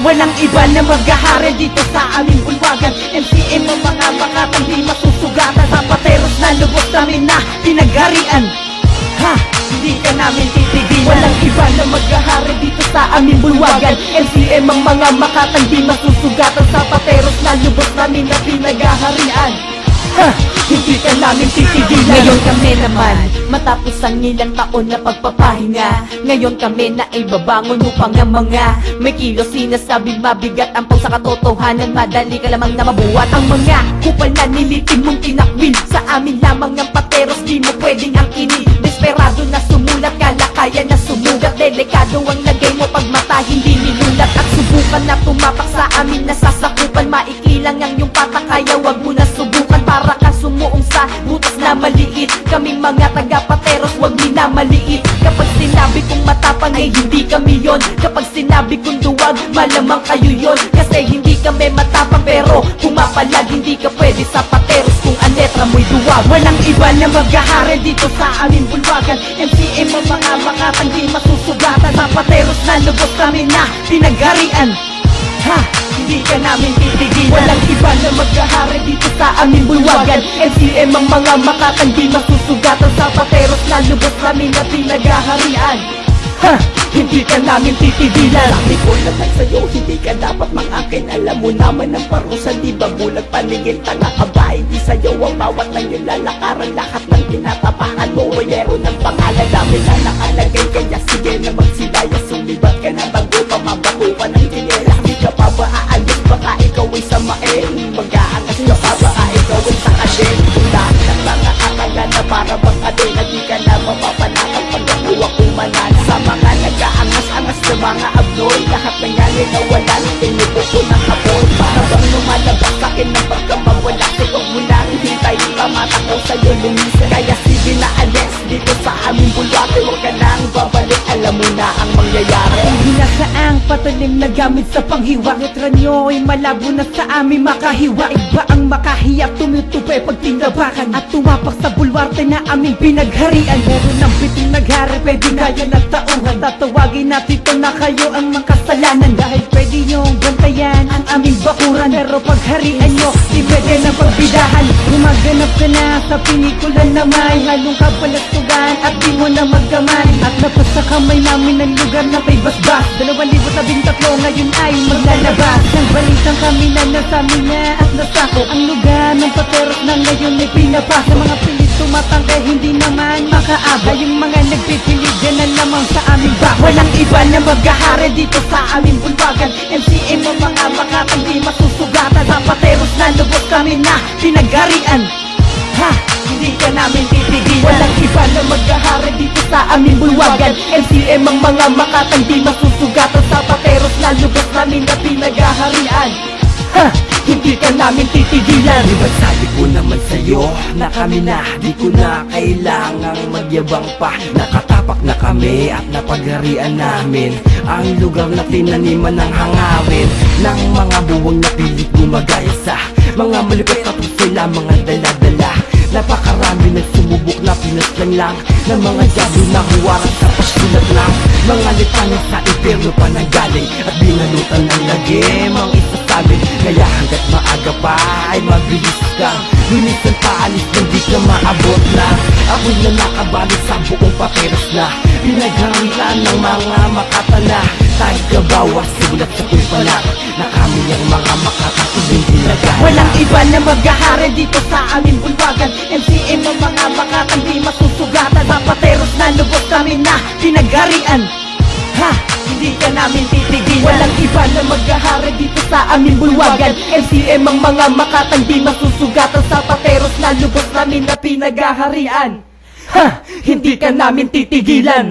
Walang iba na maghahari dito sa aming bulwagan. MCM ang mga makatang di masusugatan. Zapateros na lubos namin na pinagharian. Ha! Hindi ka namin titigilan. Walang iba na maghahari dito sa aming bulwagan. MCM ang mga makatang di masusugatan. Zapateros na lubos namin na pinaghaharian. Ha! Hindi ka namin titigilan. Ngayon kami naman, matapos ang ilang taon na pagpapahinga, ngayon kami na ay babangon upang ang mga may kilos sinasabi mabigat ang pag sa katotohanan. Madali ka lamang na mabuhat ang mga kupal na nilitin mong tinakwil. Sa amin lamang ang pateros, di mo pwedeng ang kini. Desperado na sumulat, kalakaya na sumugat. Delikado ang lagay mo pag mata hindi nilulat. At subukan na tumapak sa amin na sasakupan. Maikli lang ang iyong patak, kaya wag mo na subukan. Para kang sumuong sa butas na maliit. Kaming mga taga-pateros, wag minamaliit. Kapag sinabi kong matapang ay hindi kami yon. Kapag sinabi kong duwag, malamang kayo yon. Kasi hindi kami matapang pero pumapalag. Hindi ka pwede sa pateros kung ang letra mo'y duwag. Walang iba na maghahari dito sa aming bulwagan. MCM ang mga makatang di masusugatan. Sa pateros na lubos kami na pinagharian. Ha! Hindi ka namin titigilan. Walang iba na maghahari dito sa aming bulwagan. MCM ang mga makatang di masusugatan. Sa pateros na lubos namin na pinaghaharian. Ha! Hindi ka namin titigilan. Sabi ko naman sa'yo, hindi ka dapat mangakin. Alam mo naman ang parusa, di ba bulag paningin? Tanga ka ba? Hindi sa'yo ang bawat ng iyong lalakaran. Lahat ng tinatapakan mo ay meron ng pangalan namin na nakalagay. Kaya sige na magsilaya, sumibat ka na bago pa mabato ka ng ginela. Di ka pa ba aalis? Baka ikaw ay samain. Mag-aangas ka pa, baka ikaw ay sakasin. Kung lahat ng mga akala na para bang kadena, di ka na mapapanakal pag nakuha kong manana. Sa mga nag-aangas-angas na mga abnoy, lahat ng yan ay nawalan, tinupo ko ng hapon. Para bang lumalabas sa'kin ng pagkamawala. Huwag mo lang hintayin pa mata ko sa'yo lumisan. Kaya sige na alis dito sa aming bulwate. Huwag ka nang babalik, alam mo na ang mangyayari. Hinasaang patalim na gamit sa panghiwa. Letra nyo ay malabo na sa amin makahiwa. Iba ang makahiya, tumutupay pag tinabakan. At tumapak sa bulwarte na aming pinagharian. Meron ng pitong naghari, pwede kaya na tauhan. Tatawagin natin to na kayo ang makasalanan. Dahil pwede nyong bantayan ang aming bakuran. Pero pagharian nyo, di pwede na pagbidahan. Gumaganap ka na sa pinikula na may halong kapalastugan at di mo na magkamay. At napos sa kamay namin ang lugar na may basbas. 2013 ngayon ay maglalabas. Ang balitang kami na nasamin na at nasako. Ang lugar ng pateros na ngayon ay pinapasa. Mga pilit tumatangkay hindi naman makaabot. Yung mga nagpipilig dyan na lamang sa aming bako. Walang iba na maghahari dito sa aming bulwagan. MCM ang mga makatang di masusugatan. Sa pateros na lubos kami na pinagharian. Ha! Hindi ka namin titigilan. Walang iba na maghahari dito sa aming bulwagan. MCM ang mga makatang di masusugatan. Sa pateros na lubos namin na pinaghaharian. Ha! Hindi ka namin titigilan. Diba't sabi ko naman sa'yo na kami na, di ko na kailangang magyabang pa. Nakatapak na kami at napagharian namin ang lugar na tinaniman ng hangawin ng mga buwang na pilit gumagaya sa mga malupit na tusay lamang ang dala-dala. Napakarami nagsumubok na pinaslang lang ng mga diablo na huwarang sa pasulat lang. Mga litanya sa impyerno pa nanggaling at binalutan ng lagim ang isa sa amin. Kaya hanggat maaga pa ay mabilis lang. Lunisan paalis nang di ka maabot na. Ako'y nanakabalot sa buong pateros na pinagharian ng mga makatala. Tayo kabawas, sulat sa kulpalat na kami ang mga makakatubing dinagay. Walang iba na maghahari dito sa aming bulwagan. MCM ang mga makatang di masusugatan. Sa pateros na lubos kami na pinagharian. Ha! Hindi ka namin titigilan. Walang iba na maghahari dito sa aming bulwagan. MCM ang mga makatang di masusugatan. Sa pateros na lubos namin na pinaghaharian. Ha! Hindi ka namin titigilan.